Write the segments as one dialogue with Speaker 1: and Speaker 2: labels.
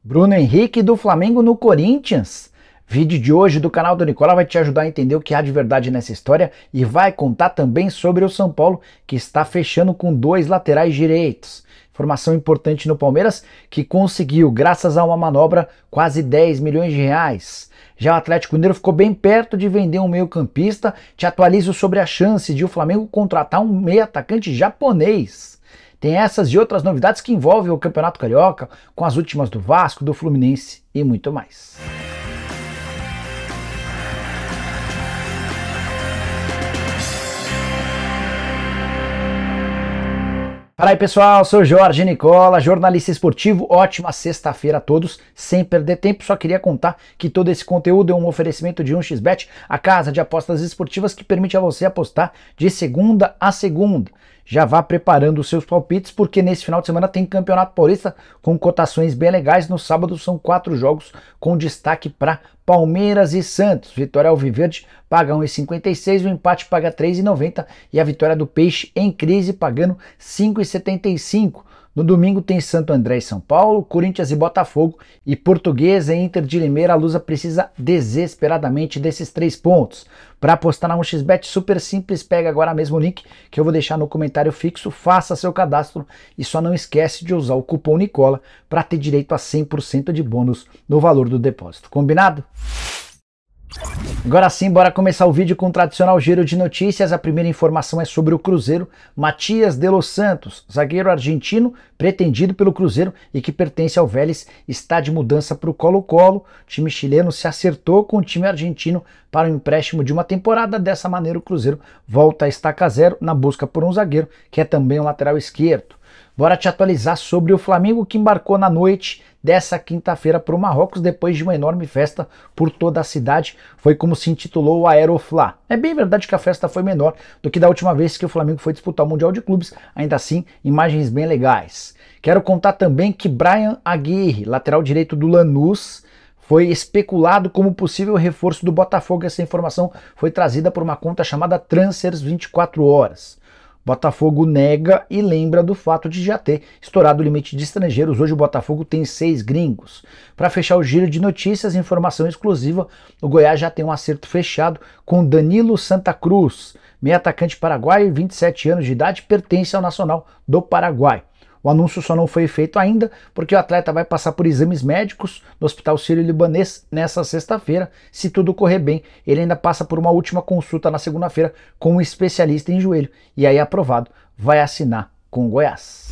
Speaker 1: Bruno Henrique do Flamengo no Corinthians. Vídeo de hoje do canal do Nicola vai te ajudar a entender o que há de verdade nessa história e vai contar também sobre o São Paulo, que está fechando com 2 laterais direitos. Informação importante no Palmeiras, que conseguiu, graças a uma manobra, quase 10 milhões de reais. Já o Atlético Mineiro ficou bem perto de vender um meio-campista. Te atualizo sobre a chance de o Flamengo contratar um meio-atacante japonês. Tem essas e outras novidades que envolvem o Campeonato Carioca, com as últimas do Vasco, do Fluminense e muito mais. Fala aí pessoal, sou Jorge Nicola, jornalista esportivo, ótima sexta-feira a todos, sem perder tempo, só queria contar que todo esse conteúdo é um oferecimento de 1xBet, a casa de apostas esportivas que permite a você apostar de segunda a segunda. Já vá preparando os seus palpites, porque nesse final de semana tem Campeonato Paulista com cotações bem legais. No sábado são 4 jogos com destaque para Palmeiras e Santos. Vitória alviverde paga 1,56, o empate paga 3,90 e a vitória do Peixe em crise pagando 5,75. No domingo tem Santo André e São Paulo, Corinthians e Botafogo e Portuguesa e Inter de Limeira. A Lusa precisa desesperadamente desses 3 pontos. Para apostar na 1xBet, super simples, pega agora mesmo o link que eu vou deixar no comentário fixo, faça seu cadastro e só não esquece de usar o cupom Nicola para ter direito a 100% de bônus no valor do depósito. Combinado? Agora sim, bora começar o vídeo com o tradicional giro de notícias. A primeira informação é sobre o Cruzeiro. Matias de los Santos, zagueiro argentino pretendido pelo Cruzeiro e que pertence ao Vélez, está de mudança para o Colo-Colo. O time chileno se acertou com o time argentino para um empréstimo de uma temporada. Dessa maneira o Cruzeiro volta a estaca zero na busca por um zagueiro que é também um lateral esquerdo. Bora te atualizar sobre o Flamengo, que embarcou na noite dessa quinta-feira para o Marrocos depois de uma enorme festa por toda a cidade. Foi como se intitulou o Aeroflá. É bem verdade que a festa foi menor do que da última vez que o Flamengo foi disputar o Mundial de Clubes, ainda assim, imagens bem legais. Quero contar também que Bryan Aguirre, lateral direito do Lanús, foi especulado como possível reforço do Botafogo. Essa informação foi trazida por uma conta chamada Transfers 24 Horas. Botafogo nega e lembra do fato de já ter estourado o limite de estrangeiros. Hoje o Botafogo tem 6 gringos. Para fechar o giro de notícias, informação exclusiva, o Goiás já tem um acerto fechado com Danilo Santa Cruz, meio atacante paraguaio, 27 anos de idade, pertence ao Nacional do Paraguai. O anúncio só não foi feito ainda porque o atleta vai passar por exames médicos no Hospital Sírio-Libanês nessa sexta-feira. Se tudo correr bem, ele ainda passa por uma última consulta na segunda-feira com um especialista em joelho e aí aprovado, vai assinar com o Goiás.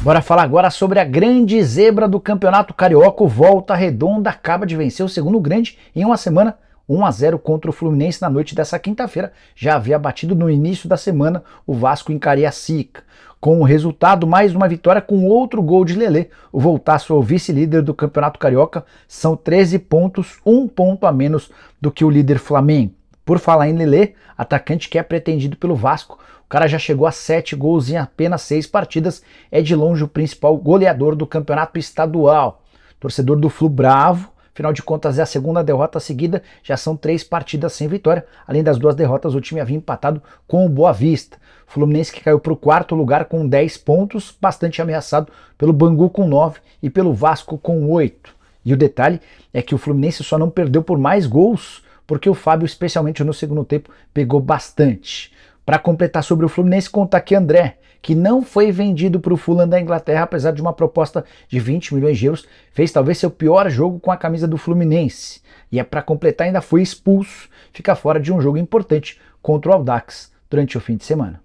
Speaker 1: Bora falar agora sobre a grande zebra do Campeonato Carioca. O Volta Redonda acaba de vencer o segundo grande em uma semana, 1-0 contra o Fluminense na noite dessa quinta-feira. Já havia batido no início da semana o Vasco em Cariacica. Com o resultado, mais uma vitória com outro gol de Lelê. O Voltaço é o vice-líder do Campeonato Carioca. São 13 pontos, 1 ponto a menos do que o líder Flamengo. Por falar em Lelê, atacante que é pretendido pelo Vasco, o cara já chegou a 7 gols em apenas 6 partidas. É de longe o principal goleador do Campeonato Estadual. Torcedor do Flu bravo. Afinal de contas, é a segunda derrota seguida, já são 3 partidas sem vitória. Além das 2 derrotas, o time havia empatado com o Boa Vista. O Fluminense que caiu para o 4º lugar com 10 pontos, bastante ameaçado pelo Bangu com 9 e pelo Vasco com 8. E o detalhe é que o Fluminense só não perdeu por mais gols, porque o Fábio, especialmente no segundo tempo, pegou bastante. Para completar sobre o Fluminense, conta aqui André, que não foi vendido para o Fulham da Inglaterra, apesar de uma proposta de 20 milhões de euros, fez talvez seu pior jogo com a camisa do Fluminense. E para completar, ainda foi expulso, fica fora de um jogo importante contra o Audax durante o fim de semana.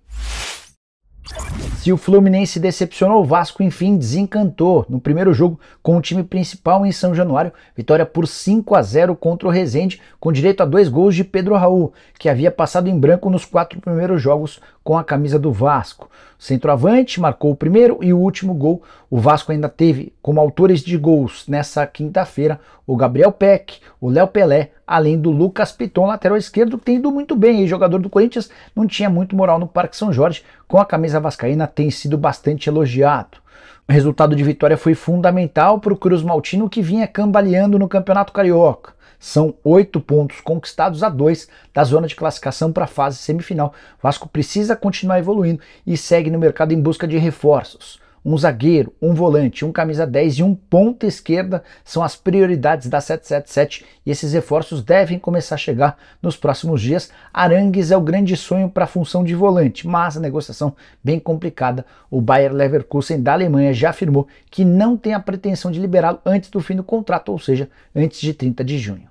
Speaker 1: Se o Fluminense decepcionou, o Vasco enfim desencantou. No primeiro jogo com o time principal em São Januário, vitória por 5-0 contra o Resende, com direito a 2 gols de Pedro Raul, que havia passado em branco nos 4 primeiros jogos com a camisa do Vasco. O centroavante marcou o primeiro e o último gol. O Vasco ainda teve como autores de gols nessa quinta-feira o Gabriel Peck, o Léo Pelé, além do Lucas Piton, lateral esquerdo, que tem ido muito bem. E jogador do Corinthians não tinha muito moral no Parque São Jorge, com a camisa vascaína tem sido bastante elogiado. O resultado de vitória foi fundamental para o Cruz Maltino, que vinha cambaleando no Campeonato Carioca. São 8 pontos conquistados a 2 da zona de classificação para a fase semifinal. O Vasco precisa continuar evoluindo e segue no mercado em busca de reforços. Um zagueiro, um volante, um camisa 10 e um ponta esquerda são as prioridades da 777 e esses reforços devem começar a chegar nos próximos dias. Arangues é o grande sonho para a função de volante, mas a negociação bem complicada. O Bayer Leverkusen da Alemanha já afirmou que não tem a pretensão de liberá-lo antes do fim do contrato, ou seja, antes de 30 de junho.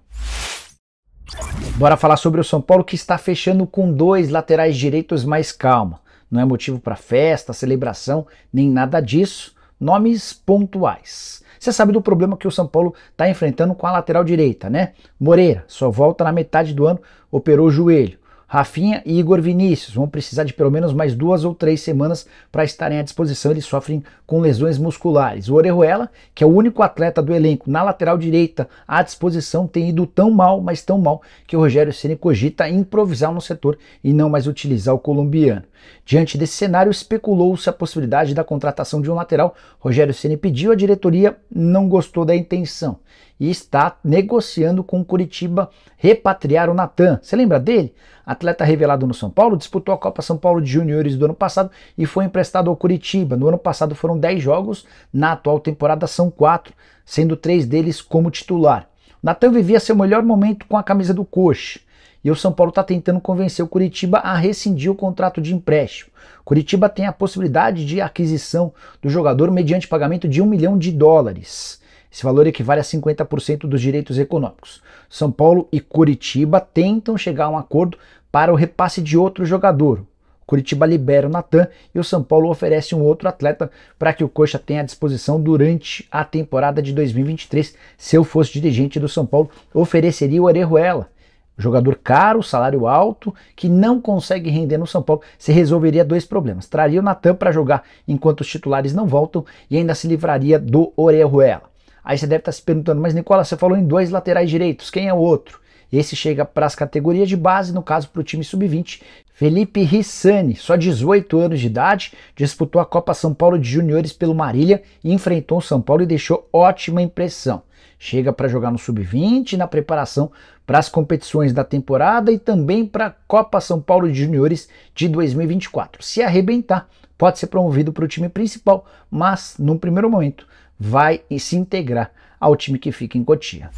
Speaker 1: Bora falar sobre o São Paulo, que está fechando com 2 laterais direitos, mais calma. Não é motivo para festa, celebração, nem nada disso. Nomes pontuais. Você sabe do problema que o São Paulo está enfrentando com a lateral direita, né? Moreira só volta na metade do ano, operou o joelho. Rafinha e Igor Vinícius vão precisar de pelo menos mais 2 ou 3 semanas para estarem à disposição. Eles sofrem com lesões musculares. O Orejuela, que é o único atleta do elenco na lateral direita à disposição, tem ido tão mal, mas tão mal, que o Rogério Ceni cogita improvisar no setor e não mais utilizar o colombiano. Diante desse cenário, especulou-se a possibilidade da contratação de um lateral. Rogério Ceni pediu à diretoria, não gostou da intenção e está negociando com o Coritiba repatriar o Natan. Você lembra dele? Atleta revelado no São Paulo, disputou a Copa São Paulo de Juniores do ano passado e foi emprestado ao Coritiba. No ano passado foram 10 jogos, na atual temporada são 4, sendo 3 deles como titular. O Natan vivia seu melhor momento com a camisa do Coxa. E o São Paulo está tentando convencer o Coritiba a rescindir o contrato de empréstimo. O Coritiba tem a possibilidade de aquisição do jogador mediante pagamento de $1 milhão. Esse valor equivale a 50% dos direitos econômicos. São Paulo e Coritiba tentam chegar a um acordo para o repasse de outro jogador. O Coritiba libera o Natan e o São Paulo oferece um outro atleta para que o Coxa tenha à disposição durante a temporada de 2023. Se eu fosse dirigente do São Paulo, ofereceria o Orejuela. Jogador caro, salário alto, que não consegue render no São Paulo. Se resolveria 2 problemas. Traria o Natan para jogar enquanto os titulares não voltam e ainda se livraria do Orejuela. Aí você deve estar se perguntando, mas Nicola, você falou em 2 laterais direitos, quem é o outro? Esse chega para as categorias de base, no caso para o time sub-20. Felipe Rissani, só 18 anos de idade, disputou a Copa São Paulo de Juniores pelo Marília e enfrentou o São Paulo e deixou ótima impressão. Chega para jogar no sub-20 na preparação para as competições da temporada e também para a Copa São Paulo de Juniores de 2024. Se arrebentar, pode ser promovido para o time principal, mas num primeiro momento vai se integrar ao time que fica em Cotia.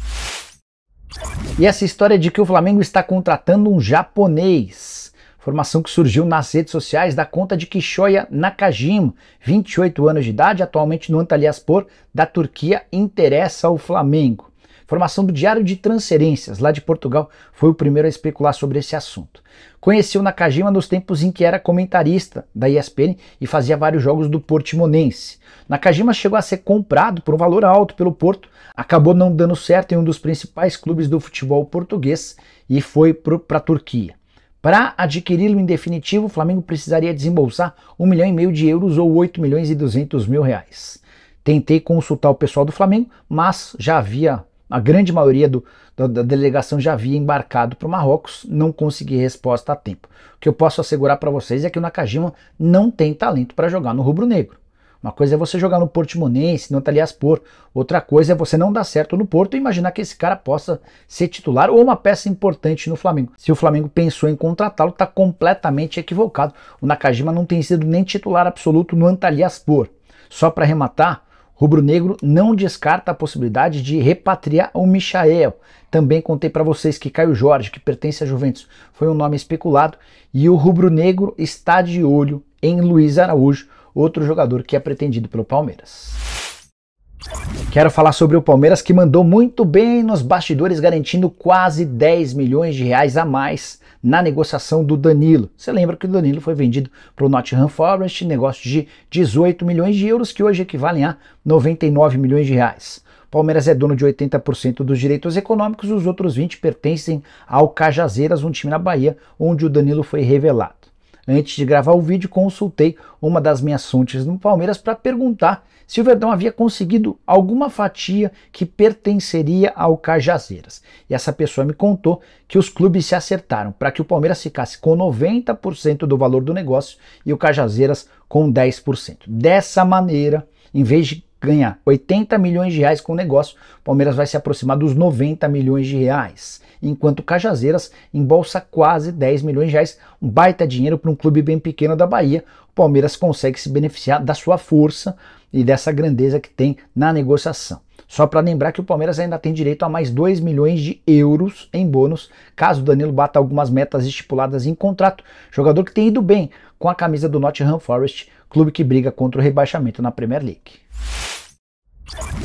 Speaker 1: E essa história de que o Flamengo está contratando um japonês. Informação que surgiu nas redes sociais da conta de Kishoya Nakajima, 28 anos de idade, atualmente no Antalyaspor da Turquia, interessa ao Flamengo. Informação do Diário de Transferências, lá de Portugal, foi o primeiro a especular sobre esse assunto. Conheci o Nakajima nos tempos em que era comentarista da ESPN e fazia vários jogos do Portimonense. Nakajima chegou a ser comprado por um valor alto pelo Porto, acabou não dando certo em um dos principais clubes do futebol português e foi para a Turquia. Para adquiri-lo em definitivo, o Flamengo precisaria desembolsar €1,5 milhão ou R$8.200.000. Tentei consultar o pessoal do Flamengo, mas já havia, a grande maioria da delegação já havia embarcado para o Marrocos, não consegui resposta a tempo. O que eu posso assegurar para vocês é que o Nakajima não tem talento para jogar no rubro-negro. Uma coisa é você jogar no Portimonense, no Antalyaspor, outra coisa é você não dar certo no Porto e imaginar que esse cara possa ser titular ou uma peça importante no Flamengo. Se o Flamengo pensou em contratá-lo, está completamente equivocado. O Nakajima não tem sido nem titular absoluto no Antalyaspor. Só para arrematar, o rubro-negro não descarta a possibilidade de repatriar o Michael. Também contei para vocês que Caio Jorge, que pertence à Juventus, foi um nome especulado e o rubro-negro está de olho em Luiz Araújo, outro jogador que é pretendido pelo Palmeiras. Quero falar sobre o Palmeiras, que mandou muito bem nos bastidores, garantindo quase R$10 milhões a mais na negociação do Danilo. Você lembra que o Danilo foi vendido para o Nottingham Forest, negócio de €18 milhões, que hoje equivalem a R$99 milhões. O Palmeiras é dono de 80% dos direitos econômicos, os outros 20% pertencem ao Cajazeiras, um time na Bahia, onde o Danilo foi revelado. Antes de gravar o vídeo, consultei uma das minhas fontes no Palmeiras para perguntar se o Verdão havia conseguido alguma fatia que pertenceria ao Cajazeiras. E essa pessoa me contou que os clubes se acertaram para que o Palmeiras ficasse com 90% do valor do negócio e o Cajazeiras com 10%. Dessa maneira, em vez de ganhar 80 milhões de reais com o negócio, o Palmeiras vai se aproximar dos 90 milhões de reais. Enquanto o Cajazeiras embolsa quase 10 milhões de reais, um baita dinheiro para um clube bem pequeno da Bahia. O Palmeiras consegue se beneficiar da sua força e dessa grandeza que tem na negociação. Só para lembrar que o Palmeiras ainda tem direito a mais 2 milhões de euros em bônus, caso o Danilo bata algumas metas estipuladas em contrato. Jogador que tem ido bem com a camisa do Nottingham Forest, clube que briga contra o rebaixamento na Premier League.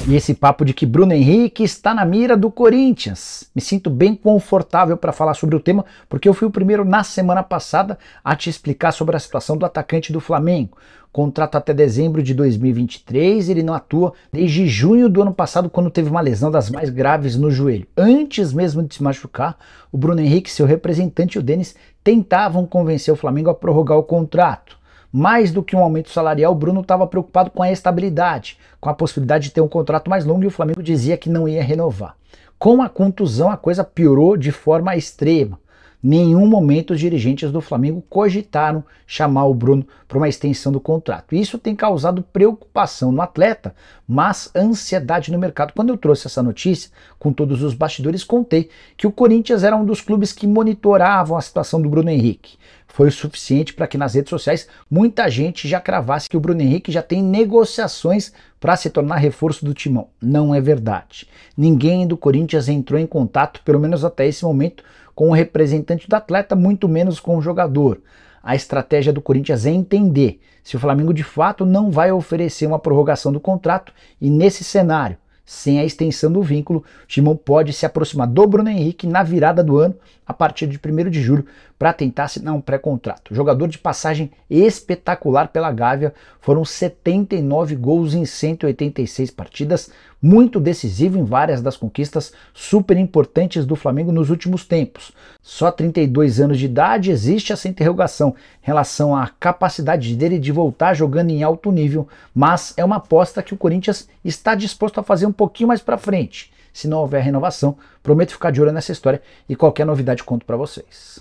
Speaker 1: E esse papo de que Bruno Henrique está na mira do Corinthians. Me sinto bem confortável para falar sobre o tema, porque eu fui o primeiro na semana passada a te explicar sobre a situação do atacante do Flamengo. Contrato até dezembro de 2023, ele não atua desde junho do ano passado, quando teve uma lesão das mais graves no joelho. Antes mesmo de se machucar, o Bruno Henrique, seu representante e o Denis tentavam convencer o Flamengo a prorrogar o contrato. Mais do que um aumento salarial, o Bruno estava preocupado com a estabilidade, com a possibilidade de ter um contrato mais longo, e o Flamengo dizia que não ia renovar. Com a contusão, a coisa piorou de forma extrema. Nenhum momento os dirigentes do Flamengo cogitaram chamar o Bruno para uma extensão do contrato. Isso tem causado preocupação no atleta, mas ansiedade no mercado. Quando eu trouxe essa notícia, com todos os bastidores, contei que o Corinthians era um dos clubes que monitoravam a situação do Bruno Henrique. Foi o suficiente para que nas redes sociais muita gente já cravasse que o Bruno Henrique já tem negociações para se tornar reforço do Timão. Não é verdade. Ninguém do Corinthians entrou em contato, pelo menos até esse momento, com o representante do atleta, muito menos com o jogador. A estratégia do Corinthians é entender se o Flamengo de fato não vai oferecer uma prorrogação do contrato, e nesse cenário, sem a extensão do vínculo, o Timão pode se aproximar do Bruno Henrique na virada do ano, a partir de 1º de julho, para tentar assinar um pré-contrato. Jogador de passagem espetacular pela Gávea, foram 79 gols em 186 partidas, muito decisivo em várias das conquistas super importantes do Flamengo nos últimos tempos. Só 32 anos de idade, existe essa interrogação em relação à capacidade dele de voltar jogando em alto nível, mas é uma aposta que o Corinthians está disposto a fazer um pouquinho mais para frente. Se não houver renovação, prometo ficar de olho nessa história e qualquer novidade conto para vocês.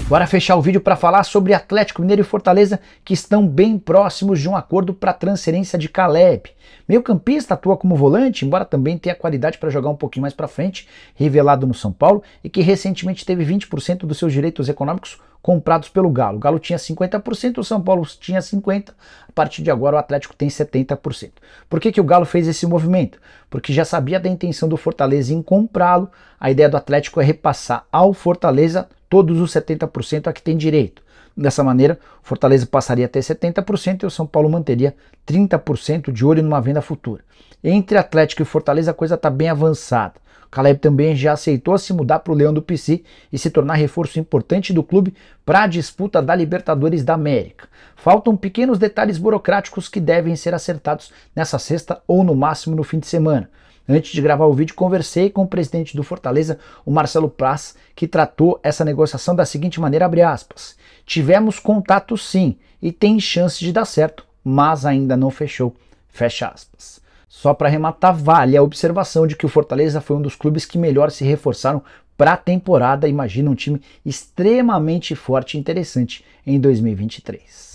Speaker 1: Bora fechar o vídeo para falar sobre Atlético Mineiro e Fortaleza, que estão bem próximos de um acordo para a transferência de Caleb. Meio-campista, atua como volante, embora também tenha qualidade para jogar um pouquinho mais para frente, revelado no São Paulo, e que recentemente teve 20% dos seus direitos econômicos comprados pelo Galo. O Galo tinha 50%, o São Paulo tinha 50%, a partir de agora o Atlético tem 70%. Por que o Galo fez esse movimento? Porque já sabia da intenção do Fortaleza em comprá-lo. A ideia do Atlético é repassar ao Fortaleza todos os 70% a que tem direito. Dessa maneira, o Fortaleza passaria a ter 70% e o São Paulo manteria 30%, de olho numa venda futura. Entre Atlético e Fortaleza a coisa está bem avançada. O Caleb também já aceitou se mudar para o Leão do Pici e se tornar reforço importante do clube para a disputa da Libertadores da América. Faltam pequenos detalhes burocráticos que devem ser acertados nessa sexta ou no máximo no fim de semana. Antes de gravar o vídeo, conversei com o presidente do Fortaleza, o Marcelo Praz, que tratou essa negociação da seguinte maneira, abre aspas: tivemos contato sim, e tem chance de dar certo, mas ainda não fechou, fecha aspas. Só para arrematar, vale a observação de que o Fortaleza foi um dos clubes que melhor se reforçaram para a temporada. Imagina um time extremamente forte e interessante em 2023.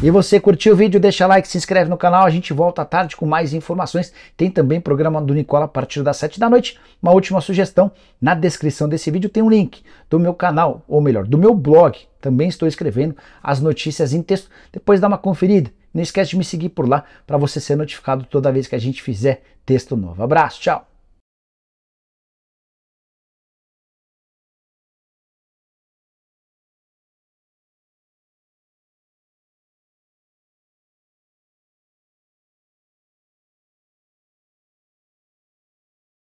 Speaker 1: E você curtiu o vídeo? Deixa like, se inscreve no canal, a gente volta à tarde com mais informações. Tem também programa do Nicola a partir das 7 da noite. Uma última sugestão, na descrição desse vídeo tem um link do meu canal, ou melhor, do meu blog. Também estou escrevendo as notícias em texto, depois dá uma conferida. Não esquece de me seguir por lá para você ser notificado toda vez que a gente fizer texto novo. Abraço, tchau!